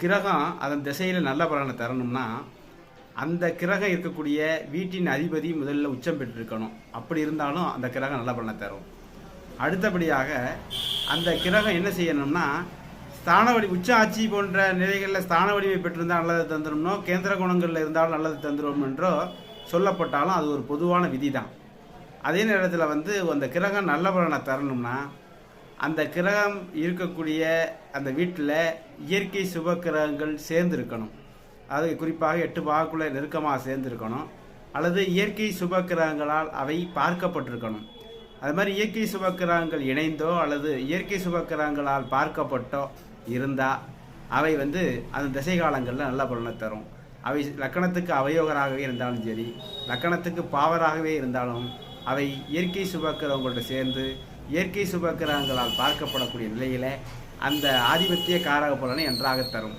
கிரகம் அதன் திசையில் நல்ல பலனை தரணும்னா அந்த கிரகம் இருக்கக்கூடிய வீட்டின் அதிபதி முதல்ல உச்சம் பெற்றிருக்கணும். அப்படி இருந்தாலும் அந்த கிரகம் நல்ல பலனை தரும். அடுத்தபடியாக அந்த கிரகம் என்ன செய்யணும்னா ஸ்தான உச்ச ஆட்சி போன்ற நிலைகளில் ஸ்தான வலிமை பெற்றிருந்தால் நல்லது தந்துடும்னோ, கேந்திர குணங்களில் இருந்தாலும் நல்லது தந்துடும் என்றோ சொல்லப்பட்டாலும் அது ஒரு பொதுவான விதி தான். அதே நேரத்தில் அந்த கிரகம் நல்ல பலனை தரணும்னா அந்த கிரகம் இருக்கக்கூடிய அந்த வீட்டில் இயற்கை சுப கிரகங்கள் சேர்ந்துருக்கணும். அது குறிப்பாக 8 பாகக்குள்ளே நெருக்கமாக சேர்ந்துருக்கணும். அல்லது இயற்கை சுப கிரகங்களால் அவை பார்க்கப்பட்டிருக்கணும். அது மாதிரி இயற்கை சுப கிரகங்கள் இணைந்தோ அல்லது இயற்கை சுப கிரகங்களால் பார்க்கப்பட்டோ இருந்தால் அவை அந்த திசை காலங்களில் நல்ல பலனை தரும். அவை லக்கணத்துக்கு அவயோகராகவே இருந்தாலும் சரி, லக்கணத்துக்கு பாவராகவே இருந்தாலும் அவை இயற்கை சுபக்கிரகங்களோடு சேர்ந்து இயற்கை சுபக்கிரகங்களால் பார்க்கப்படக்கூடிய நிலையில் அந்த ஆதிபத்திய காரக பலனை நன்றாக தரும்.